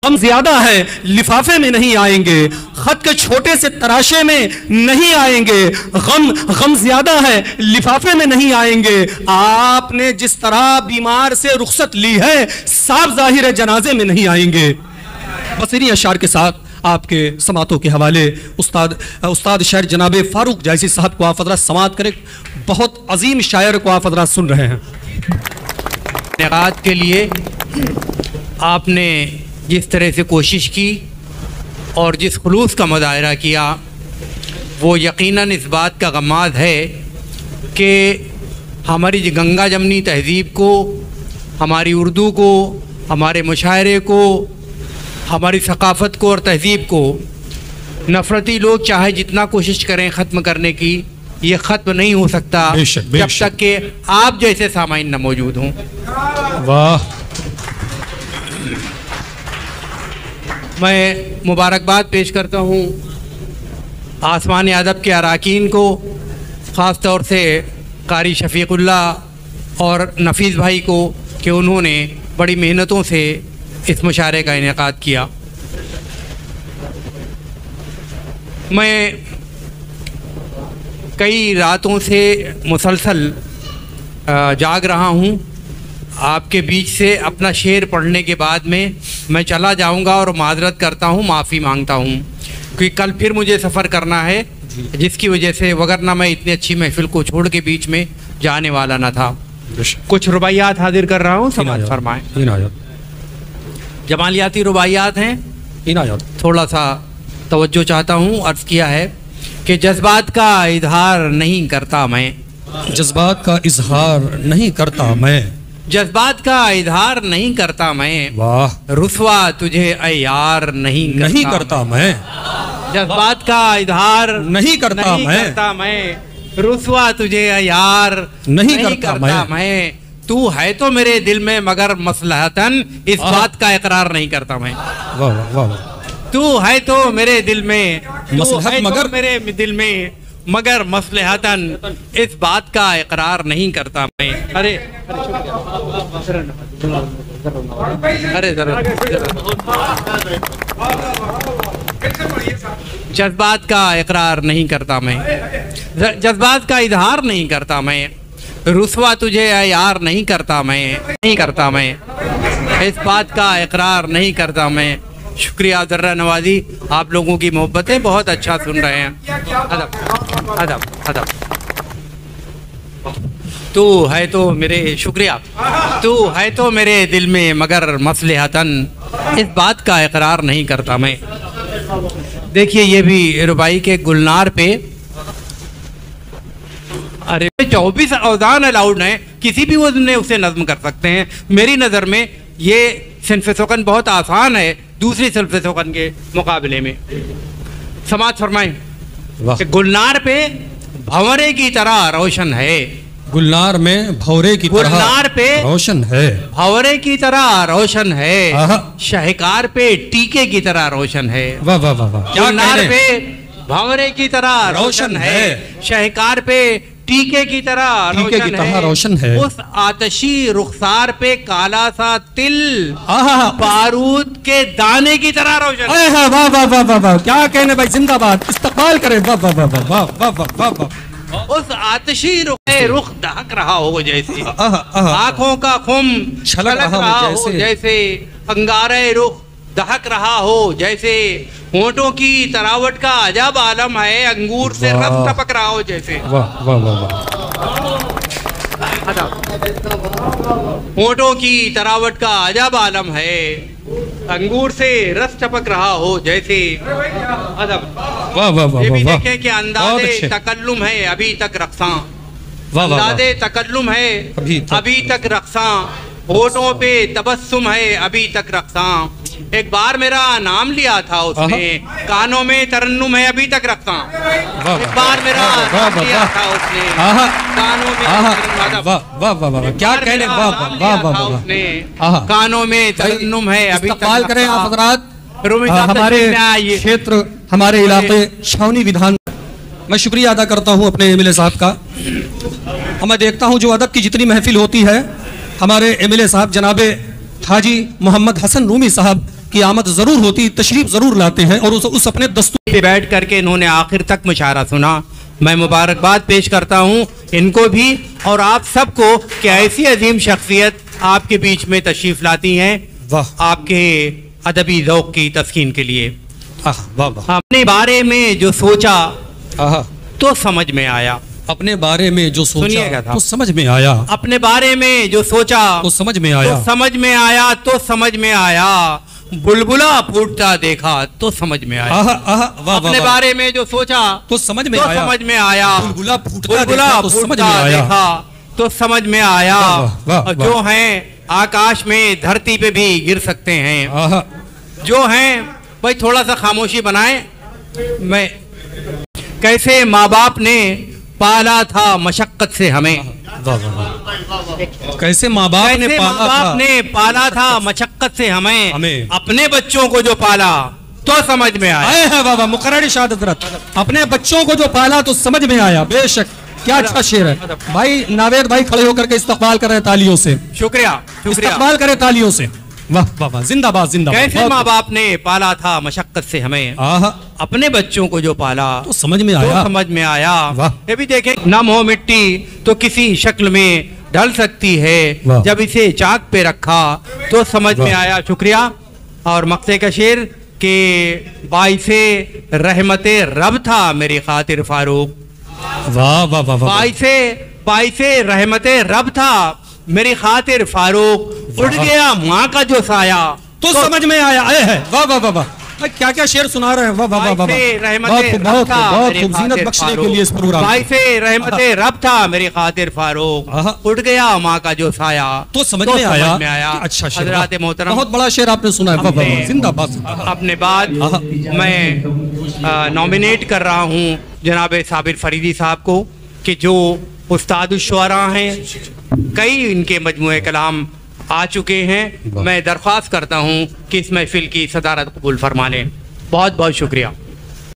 गम ज्यादा है लिफाफे में नहीं आएंगे, खत के छोटे से तराशे में नहीं आएंगे। गम ज्यादा है लिफाफे में नहीं आएंगे। आपने जिस तरह बीमार से रुखसत ली है, साफ जाहिर है जनाजे में नहीं आएंगे। बस इन्हीं अशार के साथ आपके समातों के हवाले उस्ताद शायर जनाब फारूक जायसी साहब को आप हज़रात समात करें। बहुत अजीम शायर को आप हज़रात सुन रहे हैं। निकात के लिए आपने जिस तरह से कोशिश की और जिस खुलूस का मुजाहरा किया, वो यकीनन इस बात का गमाज़ है कि हमारी गंगा जमनी तहज़ीब को, हमारी उर्दू को, हमारे मुशायरे को, हमारी सकाफ़त को और तहज़ीब को नफ़रती लोग चाहे जितना कोशिश करें ख़त्म करने की, ये ख़त्म नहीं हो सकता जब तक कि आप जैसे सामाइन न मौजूद हों। वाह। मैं मुबारकबाद पेश करता हूँ आसमान अदब के अरकान को, ख़ास तौर से कारी शफ़ीक़ुल्लाह और नफ़ीस भाई को कि उन्होंने बड़ी मेहनतों से इस मुशायरे का इनेकाद किया। मैं कई रातों से मुसलसल जाग रहा हूँ। आपके बीच से अपना शेर पढ़ने के बाद में मैं चला जाऊंगा और माजरत करता हूँ, माफ़ी मांगता हूँ, क्योंकि कल फिर मुझे सफ़र करना है, जिसकी वजह से वगरना मैं इतनी अच्छी महफिल को छोड़ के बीच में जाने वाला न था। कुछ रुबाइयात हाजिर कर रहा हूँ, समाज फरमाएं। जमालियाती रुबाइयात हैं, थोड़ा सा तवज्जो चाहता हूँ। अर्ज़ किया है कि जज्बात का इजहार नहीं करता मैं, जज्बात का इजहार नहीं करता मैं, जज्बात का इजहार नहीं करता मैं। वाह। रुसवा तुझे ऐ यार नहीं करता मैं, जज्बात का इजहार नहीं करता मैं, रुसवा तुझे ऐ यार नहीं करता मैं। तू है तो मेरे दिल में मगर मसलहतन इस बात का इकरार नहीं करता मैं। वाह वाह। तू है तो मेरे दिल में, मगर मेरे दिल में मगर मसलहतन इस बात का इकरार नहीं करता मैं। अरे जज्बात का इकरार नहीं करता मैं, जज्बात का इजहार नहीं करता मैं। रुसवा तुझे यार नहीं करता मैं, इस बात का इकरार नहीं करता मैं। शुक्रिया ज़र्रा नवाजी, आप लोगों की मोहब्बतें बहुत अच्छा सुन रहे हैं। अदब अदब अदब। तू है तो मेरे, शुक्रिया, तू है तो मेरे दिल में मगर मसलहतन इस बात का इकरार नहीं करता मैं। देखिए ये भी रुबाई के गुलनार पे, अरे 24 औज़ान अलाउड हैं, किसी भी वज़न में उसे नज़्म कर सकते हैं। मेरी नज़र में ये सिन्फ़े सुकन बहुत आसान है दूसरी सिन्फ़े सुकन के मुकाबले में। समाज फरमाएं। गुलनार पे भंवरे की तरह रोशन है, गुलनार में भंवरे की तरह गुलनार पे रोशन है, भंवरे की तरह रोशन है, शाहकार पे टीके की तरह रोशन है। वाह वाह वाह। गुलनार पे भंवरे की तरह रोशन है, शाहकार पे टीके की तरह रोशन है। उस आतशी रुखसार पे काला सा तिल बारूद के दाने की तरह रोशन है। वाह वाह वाह वाह वाह, क्या कहने भाई, जिंदाबाद, इस्तकबाल करे। वाह वाह वाह वाह वाह वाह वाह। उस आतशी रुख दहक रहा हो जैसे, आंखों का खुम छलक रहा हो जैसे, अंगारे रुख दहक रहा हो जैसे, होंठों की तरावट का अजब आलम है, अंगूर से रस टपक रहा हो जैसे। वाह वाह वाह। होंठों की तरावट का अजब आलम है, अंगूर से रस टपक रहा हो जैसे। अदब। वाह वाह वाह। ये भी देखें कि अंदाज़े तकल्लुम है अभी तक रक्सां, अंदाज़े तकल्लुम है अभी तक रक्सां, होठों पे तबस्सुम है अभी तक रक्सां। एक बार मेरा नाम लिया था उसने, कानों में तरन्नुम है अभी तक रखता। एक बार मेरा नाम लिया था उसने, कानों में, वाह वाह वाह, क्या कहने, वाह वाह वाह वाह। उसने कानों में तरन्नुम है अभी तक। इस्तकबाल करें आप हज़रात। हमारे क्षेत्र, हमारे इलाके छावनी विधान, मैं शुक्रिया अदा करता हूँ अपने एमएलए साहब का। मैं देखता हूँ जो अदब की जितनी महफिल होती है, हमारे एमएलए साहब जनाबे हाजी मोहम्मद हसन रूमी साहब क़यामत ज़रूर होती, तशरीफ़ ज़रूर लाते हैं और उस अपने दस्तूर पे बैठ करके इन्होंने आखिर तक मुशायरा सुना। मैं मुबारकबाद पेश करता हूँ इनको भी और आप सबको कि ऐसी अजीम शख्सियत आपके बीच में तशरीफ़ लाती हैं आपके अदबी ज़ौक़ की तस्कीन के लिए। अपने बारे में जो सोचा तो समझ में आया, अपने बारे में जो सोचा था तो समझ में आया, अपने बारे में जो सोचा तो समझ में आया, तो समझ में आया, तो समझ में आया, बुलबुला फूटता देखा तो समझ में आया। अपने बारे में जो सोचा तो समझ में आया, समझ में आया, बुलबुला फूटता देखा तो समझ में आया। जो हैं आकाश में धरती पे भी गिर सकते हैं, जो हैं भाई थोड़ा सा खामोशी बनाए। मैं कैसे माँ बाप ने पाला था मशक्कत से हमें, कैसे माँ बाप ने पाला था मशक्कत से हमें, अपने बच्चों को जो पाला तो समझ में आया है। वाह वाह, मुकर्रर शहादत रत, अपने बच्चों को जो पाला तो समझ में आया। बेशक, क्या अच्छा शेर है भाई। नावेद भाई खड़े होकर के इस्तकबाल कर रहे हैं तालियों से। शुक्रिया, इस्तकबाल करें तालियों से। वाह वाह वाह, जिंदाबाद जिंदाबाद। कैसे माँ बाप ने पाला था मशक्कत से हमें, अपने बच्चों को जो पाला तो समझ में आया, तो समझ में आया। ये भी देखें, नम हो मिट्टी तो किसी शक्ल में ढल सकती है, जब इसे चाक पे रखा तो समझ में आया। शुक्रिया। और मक्ते का शेर के बाइसे रहमते रब था मेरी खातिर फारूक। वाह वाह वाह, बाइसे रहमते रब था मेरी खातिर फारूक, उड़ गया माँ का जो साया तो समझ में आया है। वाह वाह वाह वाह, क्या क्या शेर सुना रहे हैं। वाह वाह वाह, बहुत खूब, ज़ीनत बख्शने के लिए इस प्रोग्राम। बाइसे रहमते रब था मेरी खातिर फारूक, उड़ गया माँ का जो साया तो समझ में आया। अच्छा शेर, हज़रात मोहतरम, बहुत बड़ा शेर आपने सुना है। वाह वाह, जिंदाबाद। अपने बाद मैं नॉमिनेट कर रहा हूँ जनाब साबिर फरीदी साहब को कि जो उस्ताद शुअरा हैं, कई इनके मजमूए कलाम आ चुके हैं। मैं दरख्वास्त करता हूँ कि इस महफिल की सदारत कबूल फरमा लें। बहुत बहुत शुक्रिया।